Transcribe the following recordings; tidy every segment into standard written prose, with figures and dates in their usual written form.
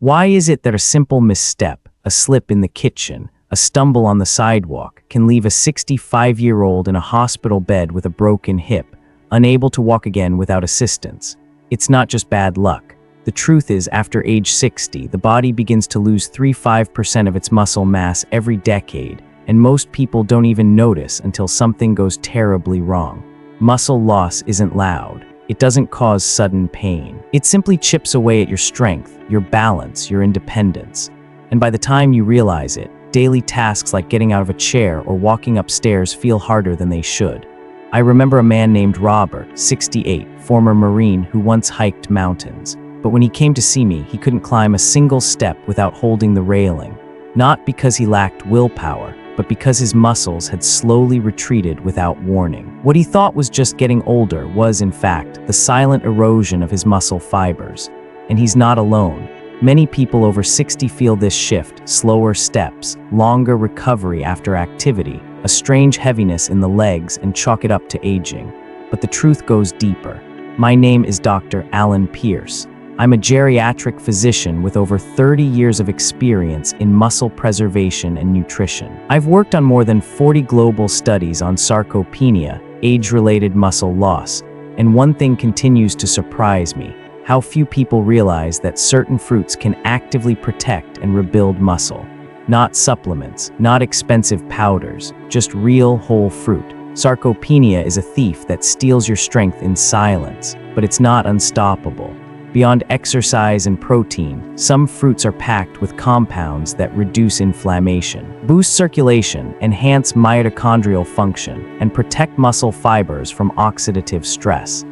Why is it that a simple misstep, a slip in the kitchen, a stumble on the sidewalk can leave a 65-year-old in a hospital bed with a broken hip, unable to walk again without assistance? It's not just bad luck. The truth is, after age 60, the body begins to lose 3–5% of its muscle mass every decade, and most people don't even notice until something goes terribly wrong. Muscle loss isn't loud. It doesn't cause sudden pain. It simply chips away at your strength, your balance, your independence. And by the time you realize it, daily tasks like getting out of a chair or walking upstairs feel harder than they should. I remember a man named Robert, 68, former Marine, who once hiked mountains. But when he came to see me, he couldn't climb a single step without holding the railing. Not because he lacked willpower, but because his muscles had slowly retreated without warning. What he thought was just getting older was, in fact, the silent erosion of his muscle fibers. And he's not alone. Many people over 60 feel this shift: slower steps, longer recovery after activity, a strange heaviness in the legs, and chalk it up to aging. But the truth goes deeper. My name is Dr. Alan Pierce. I'm a geriatric physician with over 30 years of experience in muscle preservation and nutrition. I've worked on more than 40 global studies on sarcopenia, age-related muscle loss, and one thing continues to surprise me: how few people realize that certain fruits can actively protect and rebuild muscle. Not supplements, not expensive powders, just real whole fruit. Sarcopenia is a thief that steals your strength in silence, but it's not unstoppable. Beyond exercise and protein, some fruits are packed with compounds that reduce inflammation, boost circulation, enhance mitochondrial function, and protect muscle fibers from oxidative stress.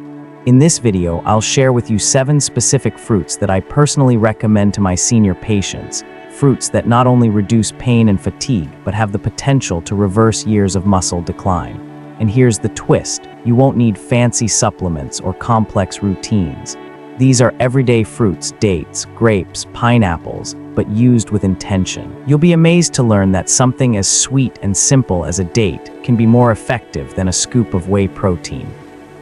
In this video, I'll share with you 7 specific fruits that I personally recommend to my senior patients. Fruits that not only reduce pain and fatigue, but have the potential to reverse years of muscle decline. And here's the twist: you won't need fancy supplements or complex routines. These are everyday fruits: dates, grapes, pineapples, but used with intention. You'll be amazed to learn that something as sweet and simple as a date can be more effective than a scoop of whey protein.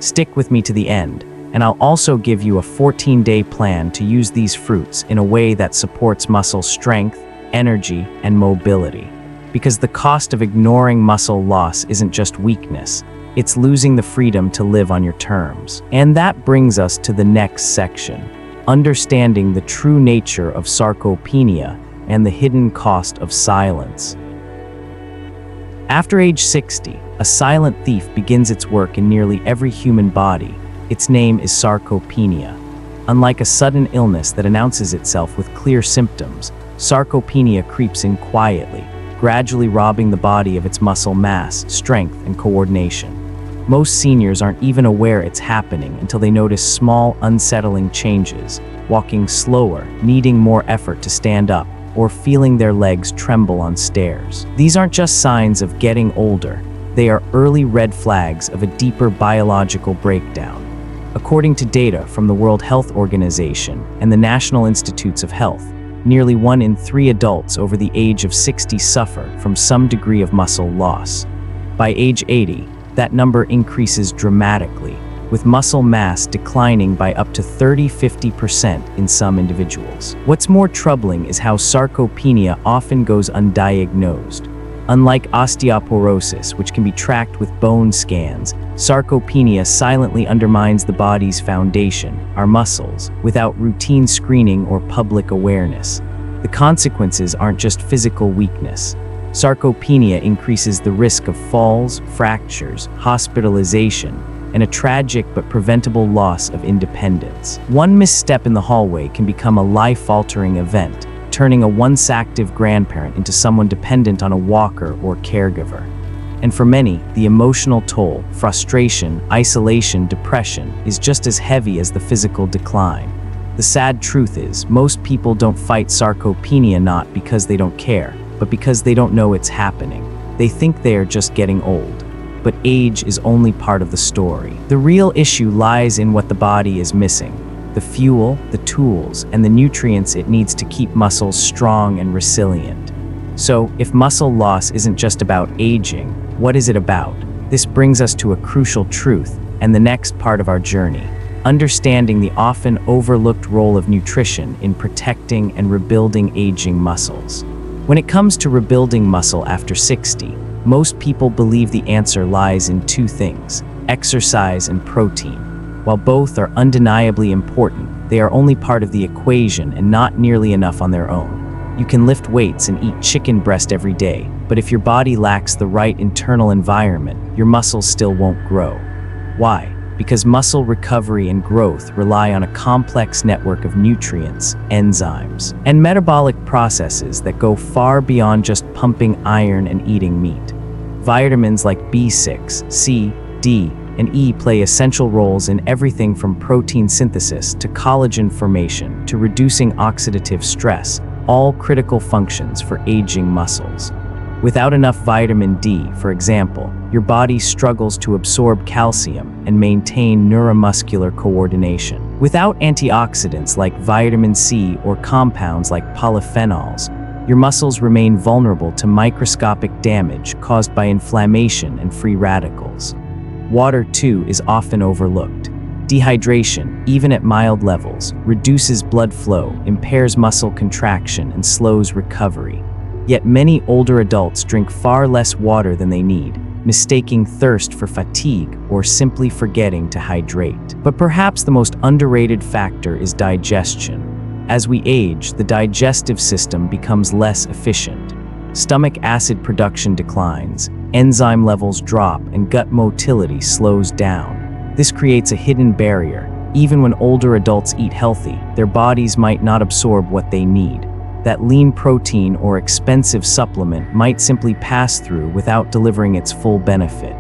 Stick with me to the end, and I'll also give you a 14-day plan to use these fruits in a way that supports muscle strength, energy, and mobility. Because the cost of ignoring muscle loss isn't just weakness, it's losing the freedom to live on your terms. And that brings us to the next section: understanding the true nature of sarcopenia and the hidden cost of silence. After age 60, a silent thief begins its work in nearly every human body. Its name is sarcopenia. Unlike a sudden illness that announces itself with clear symptoms, sarcopenia creeps in quietly, gradually robbing the body of its muscle mass, strength, and coordination. Most seniors aren't even aware it's happening until they notice small, unsettling changes: walking slower, needing more effort to stand up, or feeling their legs tremble on stairs. These aren't just signs of getting older. They are early red flags of a deeper biological breakdown. According to data from the World Health Organization and the National Institutes of Health, nearly 1 in 3 adults over the age of 60 suffer from some degree of muscle loss. By age 80, that number increases dramatically, with muscle mass declining by up to 30–50% in some individuals. What's more troubling is how sarcopenia often goes undiagnosed. Unlike osteoporosis, which can be tracked with bone scans, sarcopenia silently undermines the body's foundation, our muscles, without routine screening or public awareness. The consequences aren't just physical weakness. Sarcopenia increases the risk of falls, fractures, hospitalization, and a tragic but preventable loss of independence. One misstep in the hallway can become a life-altering event, turning a once active grandparent into someone dependent on a walker or caregiver. And for many, the emotional toll, frustration, isolation, depression, is just as heavy as the physical decline. The sad truth is, most people don't fight sarcopenia not because they don't care, but because they don't know it's happening. They think they are just getting old. But age is only part of the story. The real issue lies in what the body is missing: the fuel, the tools, and the nutrients it needs to keep muscles strong and resilient. So, if muscle loss isn't just about aging, what is it about? This brings us to a crucial truth and the next part of our journey: understanding the often overlooked role of nutrition in protecting and rebuilding aging muscles. When it comes to rebuilding muscle after 60, most people believe the answer lies in two things: exercise and protein. While both are undeniably important, they are only part of the equation and not nearly enough on their own. You can lift weights and eat chicken breast every day, but if your body lacks the right internal environment, your muscles still won't grow. Why? Because muscle recovery and growth rely on a complex network of nutrients, enzymes, and metabolic processes that go far beyond just pumping iron and eating meat. Vitamins like B6, C, D, and E play essential roles in everything from protein synthesis to collagen formation to reducing oxidative stress, all critical functions for aging muscles. Without enough vitamin D, for example, your body struggles to absorb calcium and maintain neuromuscular coordination. Without antioxidants like vitamin C or compounds like polyphenols, your muscles remain vulnerable to microscopic damage caused by inflammation and free radicals. Water, too, is often overlooked. Dehydration, even at mild levels, reduces blood flow, impairs muscle contraction, and slows recovery. Yet many older adults drink far less water than they need, mistaking thirst for fatigue or simply forgetting to hydrate. But perhaps the most underrated factor is digestion. As we age, the digestive system becomes less efficient. Stomach acid production declines, enzyme levels drop, and gut motility slows down. This creates a hidden barrier. Even when older adults eat healthy, their bodies might not absorb what they need. That lean protein or expensive supplement might simply pass through without delivering its full benefit.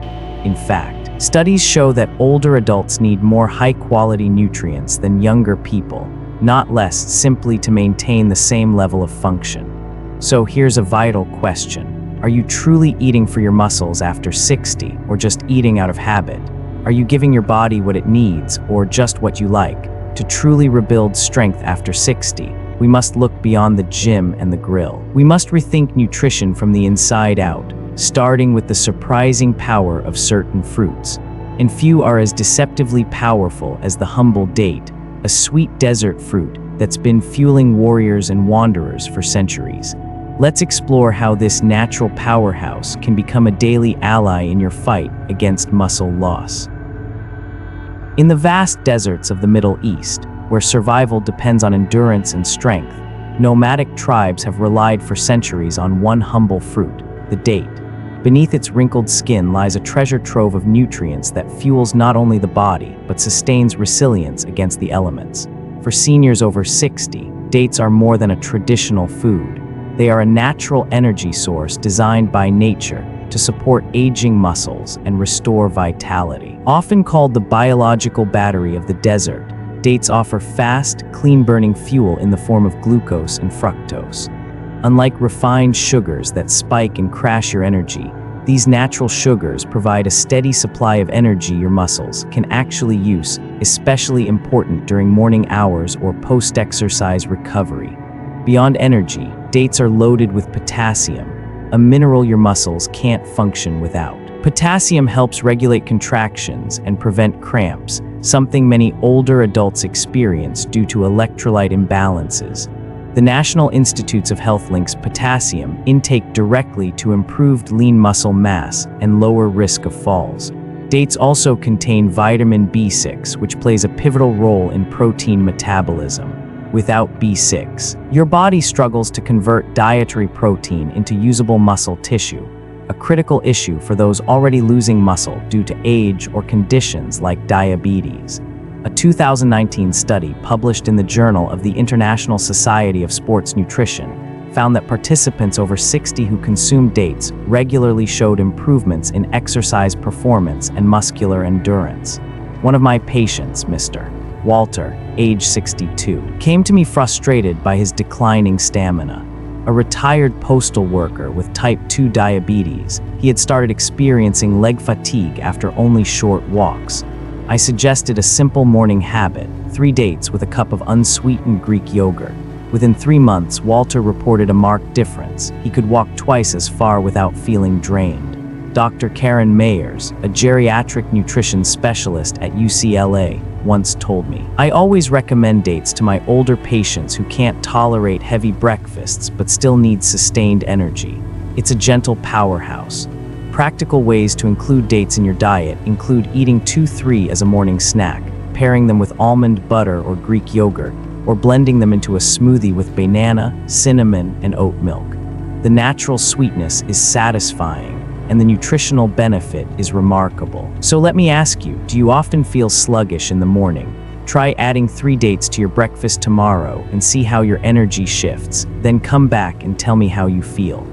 In fact, studies show that older adults need more high-quality nutrients than younger people, not less, simply to maintain the same level of function. So here's a vital question. Are you truly eating for your muscles after 60, or just eating out of habit? Are you giving your body what it needs, or just what you like? To truly rebuild strength after 60, we must look beyond the gym and the grill. We must rethink nutrition from the inside out, starting with the surprising power of certain fruits. And few are as deceptively powerful as the humble date, a sweet desert fruit that's been fueling warriors and wanderers for centuries. Let's explore how this natural powerhouse can become a daily ally in your fight against muscle loss. In the vast deserts of the Middle East, where survival depends on endurance and strength, nomadic tribes have relied for centuries on one humble fruit, the date. Beneath its wrinkled skin lies a treasure trove of nutrients that fuels not only the body, but sustains resilience against the elements. For seniors over 60, dates are more than a traditional food. They are a natural energy source designed by nature to support aging muscles and restore vitality. Often called the biological battery of the desert, dates offer fast, clean-burning fuel in the form of glucose and fructose. Unlike refined sugars that spike and crash your energy, these natural sugars provide a steady supply of energy your muscles can actually use, especially important during morning hours or post-exercise recovery. Beyond energy, dates are loaded with potassium, a mineral your muscles can't function without. Potassium helps regulate contractions and prevent cramps, something many older adults experience due to electrolyte imbalances. The National Institutes of Health links potassium intake directly to improved lean muscle mass and lower risk of falls. Dates also contain vitamin B6, which plays a pivotal role in protein metabolism. Without B6, your body struggles to convert dietary protein into usable muscle tissue, a critical issue for those already losing muscle due to age or conditions like diabetes. A 2019 study published in the Journal of the International Society of Sports Nutrition found that participants over 60 who consumed dates regularly showed improvements in exercise performance and muscular endurance. One of my patients, Mr. Walter, age 62, came to me frustrated by his declining stamina. A retired postal worker with type 2 diabetes, he had started experiencing leg fatigue after only short walks. I suggested a simple morning habit, 3 dates with a cup of unsweetened Greek yogurt. Within 3 months, Walter reported a marked difference. He could walk twice as far without feeling drained. Dr. Karen Mayers, a geriatric nutrition specialist at UCLA, once told me. I always recommend dates to my older patients who can't tolerate heavy breakfasts but still need sustained energy. It's a gentle powerhouse. Practical ways to include dates in your diet include eating 2-3 as a morning snack, pairing them with almond butter or Greek yogurt, or blending them into a smoothie with banana, cinnamon, and oat milk. The natural sweetness is satisfying, and the nutritional benefit is remarkable. So let me ask you, do you often feel sluggish in the morning? Try adding 3 dates to your breakfast tomorrow and see how your energy shifts. Then come back and tell me how you feel.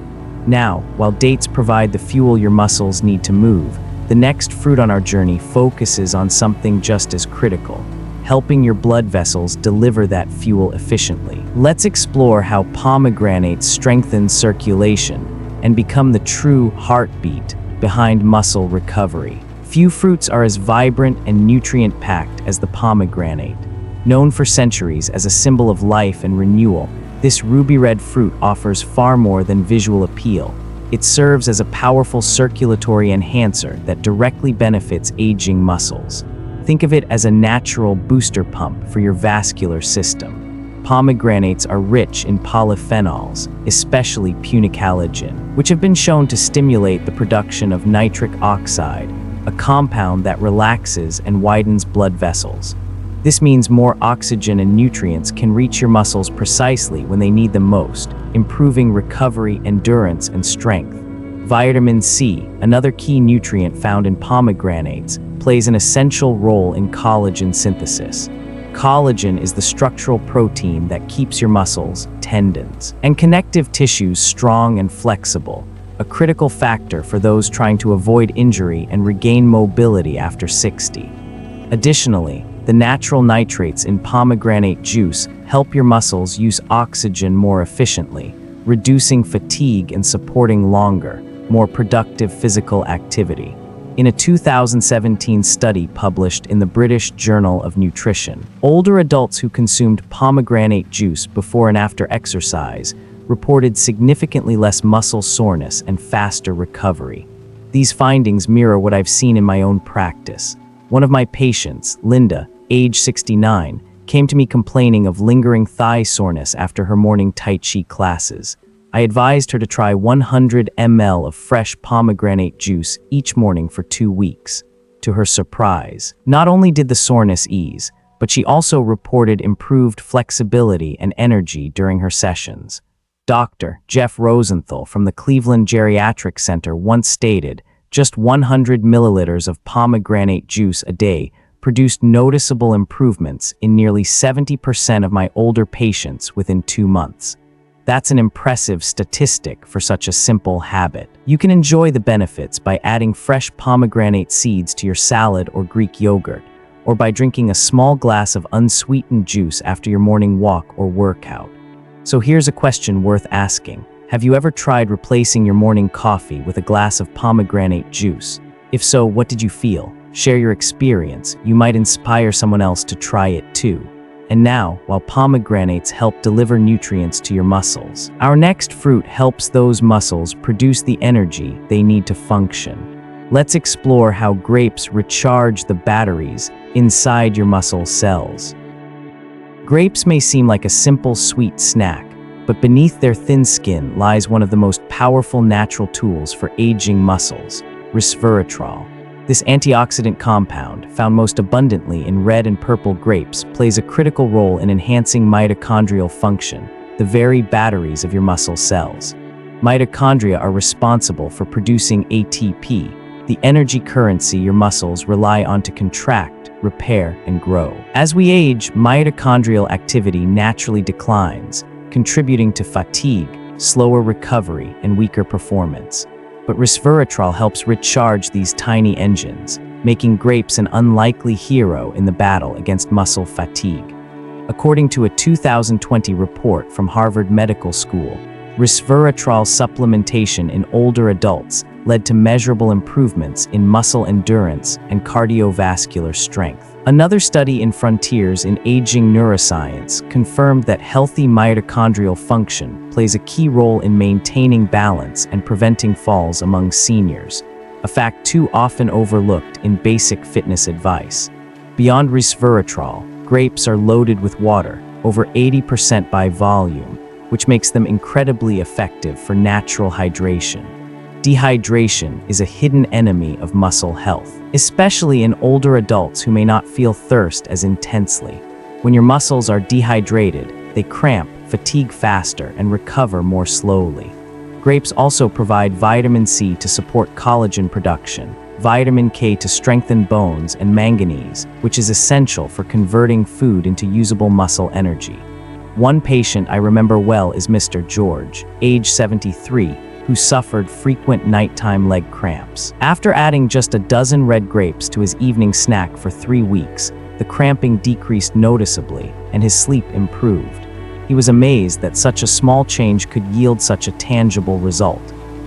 Now, while dates provide the fuel your muscles need to move, the next fruit on our journey focuses on something just as critical: helping your blood vessels deliver that fuel efficiently. Let's explore how pomegranates strengthen circulation and become the true heartbeat behind muscle recovery. Few fruits are as vibrant and nutrient-packed as the pomegranate. Known for centuries as a symbol of life and renewal, this ruby-red fruit offers far more than visual appeal. It serves as a powerful circulatory enhancer that directly benefits aging muscles. Think of it as a natural booster pump for your vascular system. Pomegranates are rich in polyphenols, especially punicalagin, which have been shown to stimulate the production of nitric oxide, a compound that relaxes and widens blood vessels. This means more oxygen and nutrients can reach your muscles precisely when they need them most, improving recovery, endurance, and strength. Vitamin C, another key nutrient found in pomegranates, plays an essential role in collagen synthesis. Collagen is the structural protein that keeps your muscles, tendons, and connective tissues strong and flexible, a critical factor for those trying to avoid injury and regain mobility after 60. Additionally, the natural nitrates in pomegranate juice help your muscles use oxygen more efficiently, reducing fatigue and supporting longer, more productive physical activity. In a 2017 study published in the British Journal of Nutrition, older adults who consumed pomegranate juice before and after exercise reported significantly less muscle soreness and faster recovery. These findings mirror what I've seen in my own practice. One of my patients, Linda, age 69, came to me complaining of lingering thigh soreness after her morning Tai Chi classes. I advised her to try 100 ml of fresh pomegranate juice each morning for 2 weeks. To her surprise, not only did the soreness ease, but she also reported improved flexibility and energy during her sessions. Dr. Jeff Rosenthal from the Cleveland Geriatric Center once stated, just 100 milliliters of pomegranate juice a day produced noticeable improvements in nearly 70% of my older patients within 2 months. That's an impressive statistic for such a simple habit. You can enjoy the benefits by adding fresh pomegranate seeds to your salad or Greek yogurt, or by drinking a small glass of unsweetened juice after your morning walk or workout. So here's a question worth asking. Have you ever tried replacing your morning coffee with a glass of pomegranate juice? If so, what did you feel? Share your experience. You might inspire someone else to try it too. And now, while pomegranates help deliver nutrients to your muscles, our next fruit helps those muscles produce the energy they need to function. Let's explore how grapes recharge the batteries inside your muscle cells. Grapes may seem like a simple sweet snack, but beneath their thin skin lies one of the most powerful natural tools for aging muscles: resveratrol. This antioxidant compound, found most abundantly in red and purple grapes, plays a critical role in enhancing mitochondrial function, the very batteries of your muscle cells. Mitochondria are responsible for producing ATP, the energy currency your muscles rely on to contract, repair, and grow. As we age, mitochondrial activity naturally declines, contributing to fatigue, slower recovery, and weaker performance. But resveratrol helps recharge these tiny engines, making grapes an unlikely hero in the battle against muscle fatigue. According to a 2020 report from Harvard Medical School, resveratrol supplementation in older adults led to measurable improvements in muscle endurance and cardiovascular strength. Another study in Frontiers in Aging Neuroscience confirmed that healthy mitochondrial function plays a key role in maintaining balance and preventing falls among seniors, a fact too often overlooked in basic fitness advice. Beyond resveratrol, grapes are loaded with water, over 80% by volume, which makes them incredibly effective for natural hydration. Dehydration is a hidden enemy of muscle health, especially in older adults who may not feel thirst as intensely. When your muscles are dehydrated, they cramp, fatigue faster, and recover more slowly. Grapes also provide vitamin C to support collagen production, vitamin K to strengthen bones, and manganese, which is essential for converting food into usable muscle energy. One patient I remember well is Mr. George, age 73, who suffered frequent nighttime leg cramps. After adding just a dozen red grapes to his evening snack for 3 weeks, the cramping decreased noticeably and his sleep improved. He was amazed that such a small change could yield such a tangible result.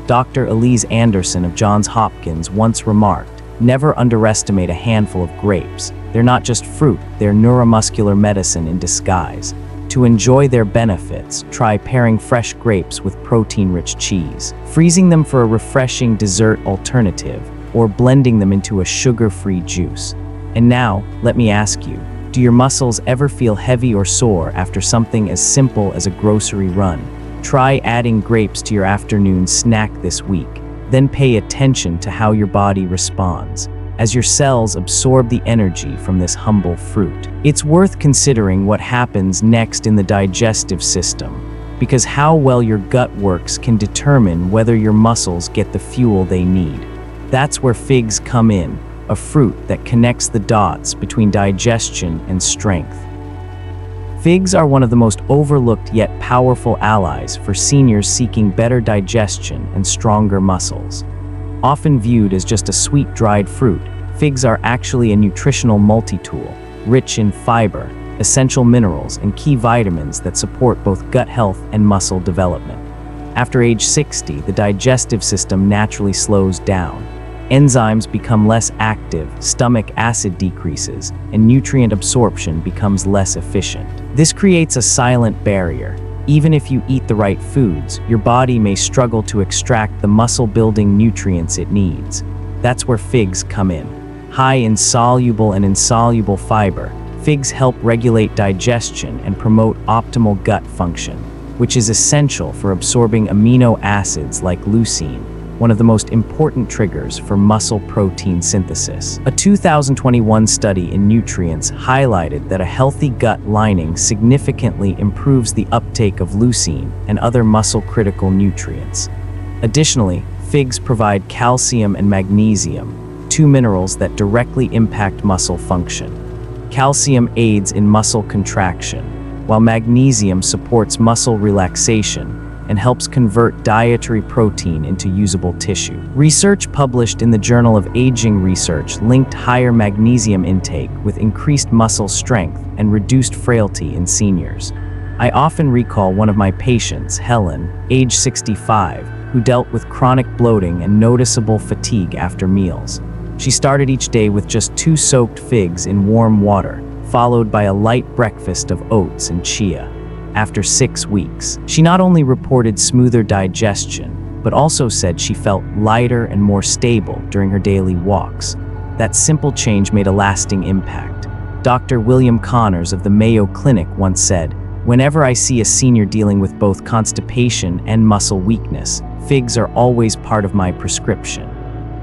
Dr. Elise Anderson of Johns Hopkins once remarked, "Never underestimate a handful of grapes. They're not just fruit, they're neuromuscular medicine in disguise." To enjoy their benefits, try pairing fresh grapes with protein-rich cheese, freezing them for a refreshing dessert alternative, or blending them into a sugar-free juice. And now, let me ask you, do your muscles ever feel heavy or sore after something as simple as a grocery run? Try adding grapes to your afternoon snack this week, then pay attention to how your body responds as your cells absorb the energy from this humble fruit. It's worth considering what happens next in the digestive system, because how well your gut works can determine whether your muscles get the fuel they need. That's where figs come in, a fruit that connects the dots between digestion and strength. Figs are one of the most overlooked yet powerful allies for seniors seeking better digestion and stronger muscles. Often viewed as just a sweet dried fruit, figs are actually a nutritional multi-tool, rich in fiber, essential minerals, and key vitamins that support both gut health and muscle development. After age 60, the digestive system naturally slows down. Enzymes become less active, stomach acid decreases, and nutrient absorption becomes less efficient. This creates a silent barrier. Even if you eat the right foods, your body may struggle to extract the muscle-building nutrients it needs. That's where figs come in. High in soluble and insoluble fiber, figs help regulate digestion and promote optimal gut function, which is essential for absorbing amino acids like leucine, one of the most important triggers for muscle protein synthesis. A 2021 study in Nutrients highlighted that a healthy gut lining significantly improves the uptake of leucine and other muscle-critical nutrients. Additionally, figs provide calcium and magnesium, two minerals that directly impact muscle function. Calcium aids in muscle contraction, while magnesium supports muscle relaxation and helps convert dietary protein into usable tissue. Research published in the Journal of Aging Research linked higher magnesium intake with increased muscle strength and reduced frailty in seniors. I often recall one of my patients, Helen, age 65, who dealt with chronic bloating and noticeable fatigue after meals. She started each day with just 2 soaked figs in warm water, followed by a light breakfast of oats and chia. After 6 weeks, she not only reported smoother digestion, but also said she felt lighter and more stable during her daily walks. That simple change made a lasting impact. Dr. William Connors of the Mayo Clinic once said, "Whenever I see a senior dealing with both constipation and muscle weakness, figs are always part of my prescription.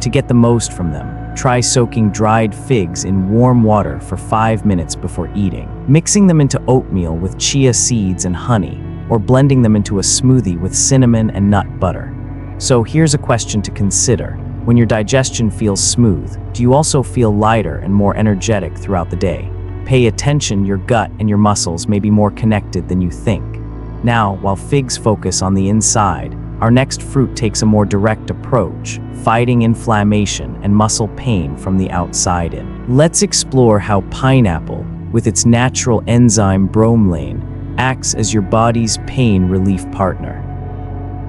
To get the most from them, try soaking dried figs in warm water for 5 minutes before eating, mixing them into oatmeal with chia seeds and honey, or blending them into a smoothie with cinnamon and nut butter." So here's a question to consider. When your digestion feels smooth, do you also feel lighter and more energetic throughout the day? Pay attention, your gut and your muscles may be more connected than you think. Now, while figs focus on the inside, our next fruit takes a more direct approach, fighting inflammation and muscle pain from the outside in. Let's explore how pineapple, with its natural enzyme bromelain, acts as your body's pain relief partner.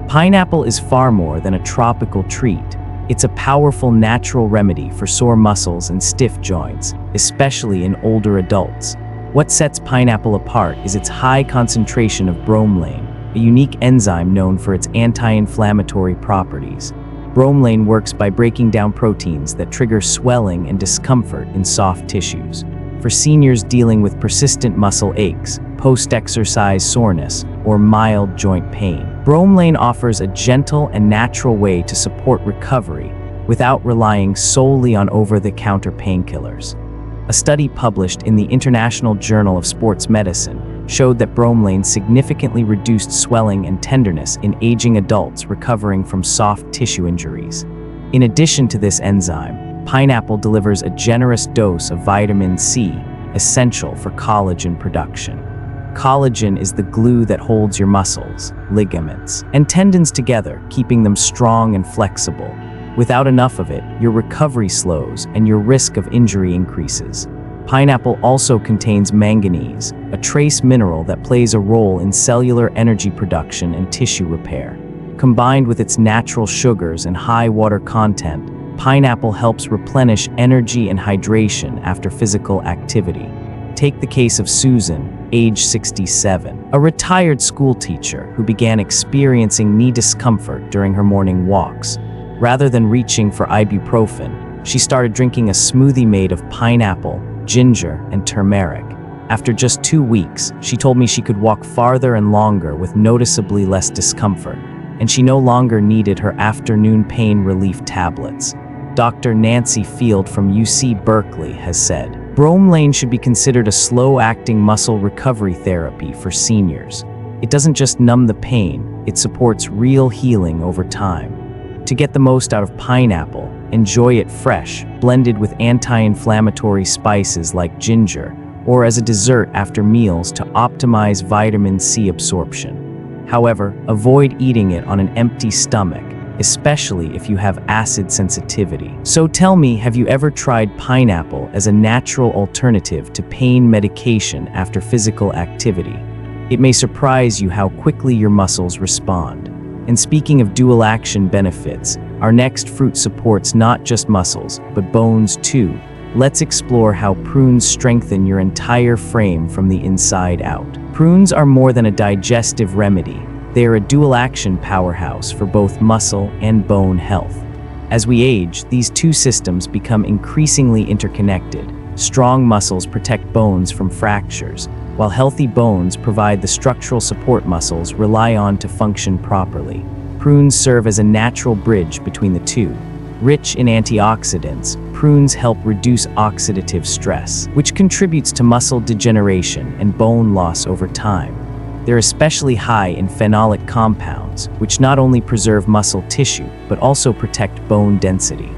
Pineapple is far more than a tropical treat. It's a powerful natural remedy for sore muscles and stiff joints, especially in older adults. What sets pineapple apart is its high concentration of bromelain, a unique enzyme known for its anti-inflammatory properties. Bromelain works by breaking down proteins that trigger swelling and discomfort in soft tissues. for seniors dealing with persistent muscle aches, post-exercise soreness, or mild joint pain. Bromelain offers a gentle and natural way to support recovery without relying solely on over-the-counter painkillers. A study published in the International Journal of Sports Medicine showed that bromelain significantly reduced swelling and tenderness in aging adults recovering from soft tissue injuries. In addition to this enzyme, pineapple delivers a generous dose of vitamin C, essential for collagen production. Collagen is the glue that holds your muscles, ligaments, and tendons together, keeping them strong and flexible. Without enough of it, your recovery slows and your risk of injury increases. Pineapple also contains manganese, a trace mineral that plays a role in cellular energy production and tissue repair. Combined with its natural sugars and high water content, pineapple helps replenish energy and hydration after physical activity. Take the case of Susan, age 67, a retired school teacher who began experiencing knee discomfort during her morning walks. Rather than reaching for ibuprofen, she started drinking a smoothie made of pineapple, ginger, and turmeric. After just 2 weeks, she told me she could walk farther and longer with noticeably less discomfort, and she no longer needed her afternoon pain relief tablets. Dr. Nancy Field from UC Berkeley has said, bromelain should be considered a slow-acting muscle recovery therapy for seniors. It doesn't just numb the pain, it supports real healing over time. To get the most out of pineapple, enjoy it fresh, blended with anti-inflammatory spices like ginger, or as a dessert after meals to optimize vitamin C absorption. However, avoid eating it on an empty stomach, especially if you have acid sensitivity. So tell me, have you ever tried pineapple as a natural alternative to pain medication after physical activity? It may surprise you how quickly your muscles respond. And speaking of dual action benefits, our next fruit supports not just muscles, but bones too. Let's explore how prunes strengthen your entire frame from the inside out. Prunes are more than a digestive remedy. They are a dual action powerhouse for both muscle and bone health. As we age, these two systems become increasingly interconnected. Strong muscles protect bones from fractures, while healthy bones provide the structural support muscles rely on to function properly. Prunes serve as a natural bridge between the two. Rich in antioxidants, prunes help reduce oxidative stress, which contributes to muscle degeneration and bone loss over time. They're especially high in phenolic compounds, which not only preserve muscle tissue, but also protect bone density.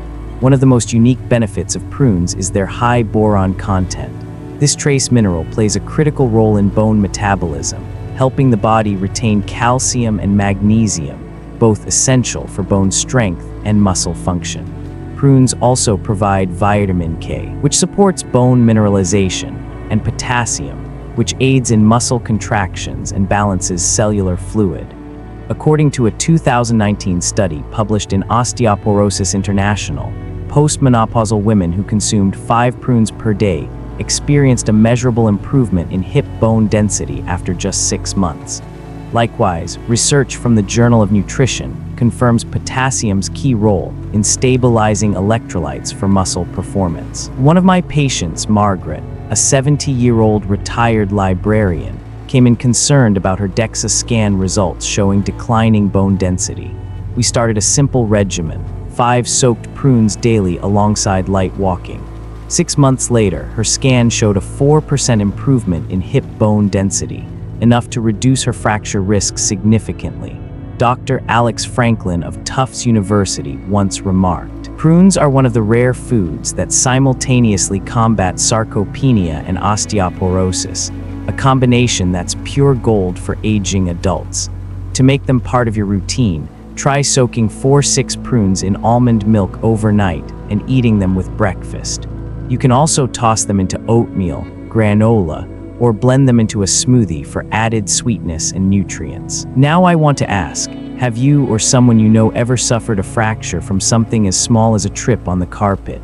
One of the most unique benefits of prunes is their high boron content. This trace mineral plays a critical role in bone metabolism, helping the body retain calcium and magnesium, both essential for bone strength and muscle function. Prunes also provide vitamin K, which supports bone mineralization, and potassium, which aids in muscle contractions and balances cellular fluid. According to a 2019 study published in Osteoporosis International, postmenopausal women who consumed 5 prunes per day experienced a measurable improvement in hip bone density after just 6 months. Likewise, research from the Journal of Nutrition confirms potassium's key role in stabilizing electrolytes for muscle performance. One of my patients, Margaret, a 70-year-old retired librarian, came in concerned about her DEXA scan results showing declining bone density. We started a simple regimen, 5 soaked prunes daily alongside light walking. 6 months later, her scan showed a 4% improvement in hip bone density, enough to reduce her fracture risk significantly. Dr. Alex Franklin of Tufts University once remarked, "Prunes are one of the rare foods that simultaneously combat sarcopenia and osteoporosis, a combination that's pure gold for aging adults. To make them part of your routine, try soaking 4-6 prunes in almond milk overnight and eating them with breakfast. You can also toss them into oatmeal, granola, or blend them into a smoothie for added sweetness and nutrients." Now I want to ask, have you or someone you know ever suffered a fracture from something as small as a trip on the carpet?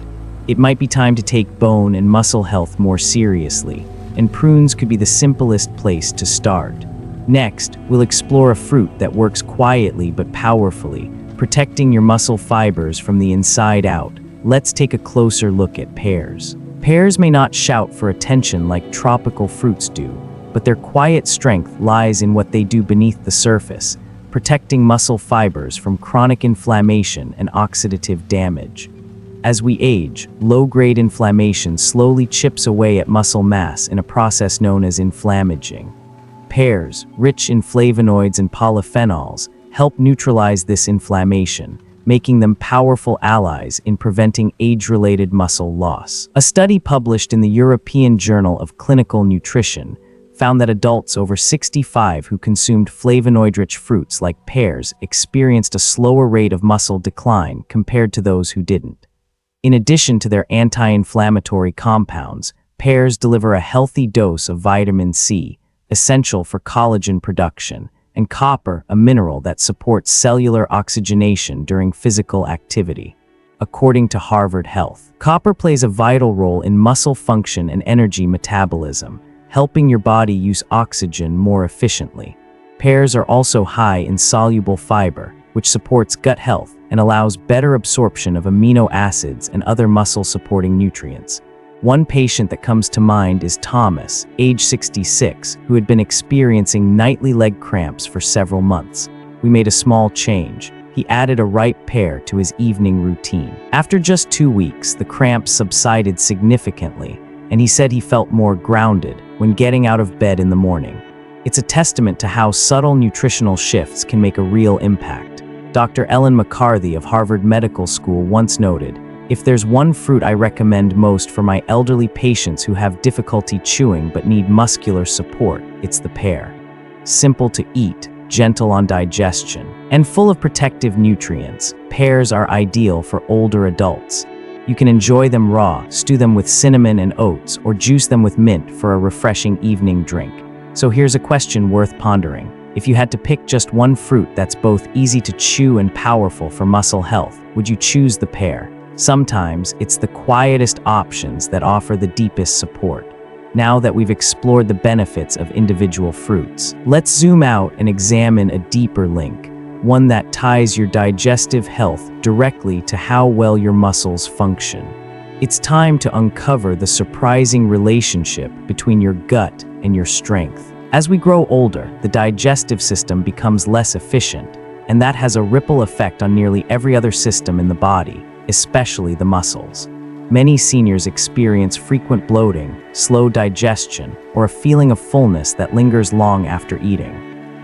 It might be time to take bone and muscle health more seriously, and prunes could be the simplest place to start. Next, we'll explore a fruit that works quietly but powerfully, protecting your muscle fibers from the inside out. Let's take a closer look at pears. Pears may not shout for attention like tropical fruits do, but their quiet strength lies in what they do beneath the surface, protecting muscle fibers from chronic inflammation and oxidative damage. As we age, low-grade inflammation slowly chips away at muscle mass in a process known as inflammaging. Pears, rich in flavonoids and polyphenols, help neutralize this inflammation, making them powerful allies in preventing age-related muscle loss. A study published in the European Journal of Clinical Nutrition found that adults over 65 who consumed flavonoid-rich fruits like pears experienced a slower rate of muscle decline compared to those who didn't. In addition to their anti-inflammatory compounds, pears deliver a healthy dose of vitamin C, essential for collagen production, and copper, a mineral that supports cellular oxygenation during physical activity. According to Harvard Health, copper plays a vital role in muscle function and energy metabolism, helping your body use oxygen more efficiently. Pears are also high in soluble fiber, which supports gut health and allows better absorption of amino acids and other muscle-supporting nutrients. One patient that comes to mind is Thomas, age 66, who had been experiencing nightly leg cramps for several months. We made a small change. He added a ripe pear to his evening routine. After just 2 weeks, the cramps subsided significantly, and he said he felt more grounded when getting out of bed in the morning. It's a testament to how subtle nutritional shifts can make a real impact. Dr. Ellen McCarthy of Harvard Medical School once noted, "If there's one fruit I recommend most for my elderly patients who have difficulty chewing but need muscular support, it's the pear. Simple to eat, gentle on digestion, and full of protective nutrients, pears are ideal for older adults. You can enjoy them raw, stew them with cinnamon and oats, or juice them with mint for a refreshing evening drink." So here's a question worth pondering. If you had to pick just one fruit that's both easy to chew and powerful for muscle health, would you choose the pear? Sometimes it's the quietest options that offer the deepest support. Now that we've explored the benefits of individual fruits, let's zoom out and examine a deeper link, one that ties your digestive health directly to how well your muscles function. It's time to uncover the surprising relationship between your gut and your strength. As we grow older, the digestive system becomes less efficient, and that has a ripple effect on nearly every other system in the body, especially the muscles. Many seniors experience frequent bloating, slow digestion, or a feeling of fullness that lingers long after eating.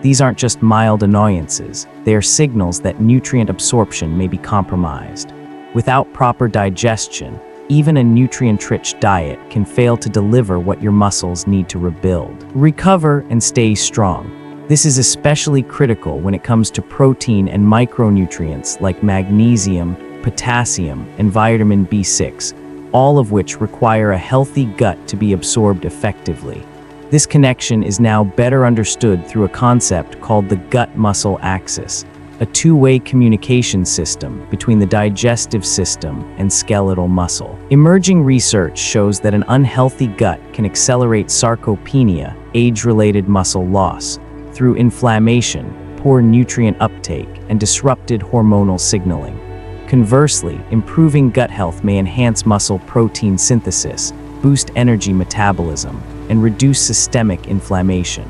These aren't just mild annoyances, they are signals that nutrient absorption may be compromised. Without proper digestion, even a nutrient-rich diet can fail to deliver what your muscles need to rebuild, recover, and stay strong. This is especially critical when it comes to protein and micronutrients like magnesium, potassium, and vitamin B6, all of which require a healthy gut to be absorbed effectively. This connection is now better understood through a concept called the gut-muscle axis, a two-way communication system between the digestive system and skeletal muscle. Emerging research shows that an unhealthy gut can accelerate sarcopenia, age-related muscle loss, through inflammation, poor nutrient uptake, and disrupted hormonal signaling. Conversely, improving gut health may enhance muscle protein synthesis, boost energy metabolism, and reduce systemic inflammation.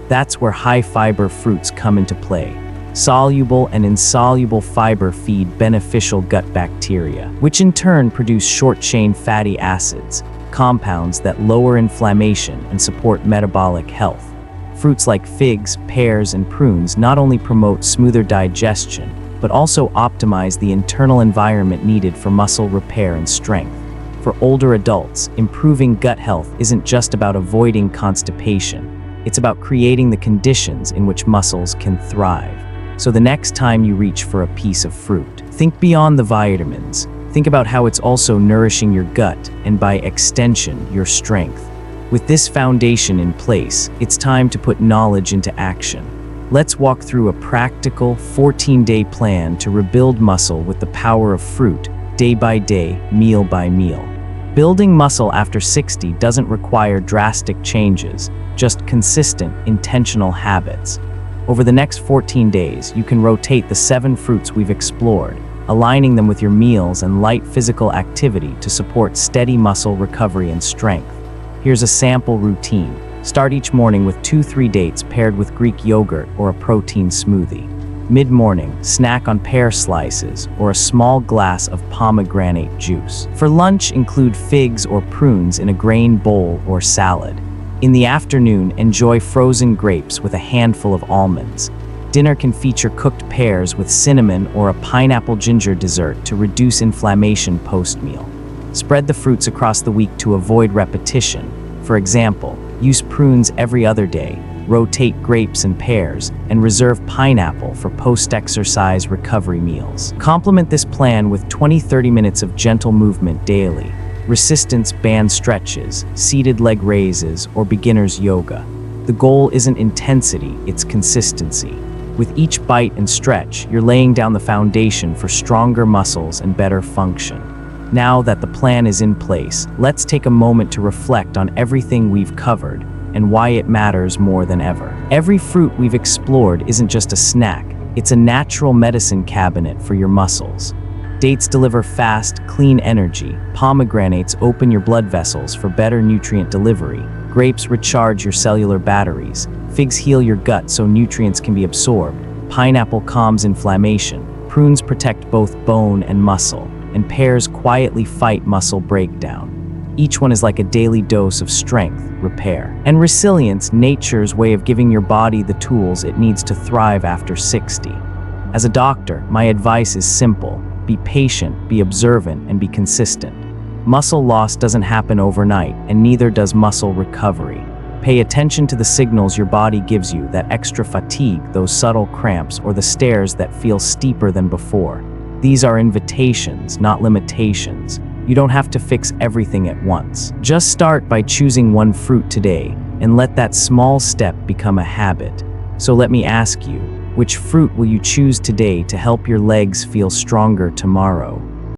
That's where high-fiber fruits come into play. Soluble and insoluble fiber feed beneficial gut bacteria, which in turn produce short-chain fatty acids, compounds that lower inflammation and support metabolic health. Fruits like figs, pears, and prunes not only promote smoother digestion, but also optimize the internal environment needed for muscle repair and strength. For older adults, improving gut health isn't just about avoiding constipation. It's about creating the conditions in which muscles can thrive. So the next time you reach for a piece of fruit, think beyond the vitamins. Think about how it's also nourishing your gut and, by extension, your strength. With this foundation in place, it's time to put knowledge into action. Let's walk through a practical 14-day plan to rebuild muscle with the power of fruit, day by day, meal by meal. Building muscle after 60 doesn't require drastic changes, just consistent, intentional habits. Over the next 14 days, you can rotate the 7 fruits we've explored, aligning them with your meals and light physical activity to support steady muscle recovery and strength. Here's a sample routine. Start each morning with 2-3 dates paired with Greek yogurt or a protein smoothie. Mid-morning, snack on pear slices or a small glass of pomegranate juice. For lunch, include figs or prunes in a grain bowl or salad. In the afternoon, enjoy frozen grapes with a handful of almonds. Dinner can feature cooked pears with cinnamon or a pineapple ginger dessert to reduce inflammation post-meal. Spread the fruits across the week to avoid repetition. For example, use prunes every other day, rotate grapes and pears, and reserve pineapple for post-exercise recovery meals. Complement this plan with 20-30 minutes of gentle movement daily, resistance band stretches, seated leg raises, or beginner's yoga. The goal isn't intensity, it's consistency. With each bite and stretch, you're laying down the foundation for stronger muscles and better function. Now that the plan is in place, let's take a moment to reflect on everything we've covered and why it matters more than ever. Every fruit we've explored isn't just a snack, it's a natural medicine cabinet for your muscles. Dates deliver fast, clean energy. Pomegranates open your blood vessels for better nutrient delivery. Grapes recharge your cellular batteries. Figs heal your gut so nutrients can be absorbed. Pineapple calms inflammation. Prunes protect both bone and muscle. And pears quietly fight muscle breakdown. Each one is like a daily dose of strength, repair, and resilience, nature's way of giving your body the tools it needs to thrive after 60. As a doctor, my advice is simple. Be patient, be observant, and be consistent. Muscle loss doesn't happen overnight, and neither does muscle recovery. Pay attention to the signals your body gives you, that extra fatigue, those subtle cramps, or the stairs that feel steeper than before. These are invitations, not limitations. You don't have to fix everything at once. Just start by choosing one fruit today and let that small step become a habit. So let me ask you, which fruit will you choose today to help your legs feel stronger tomorrow?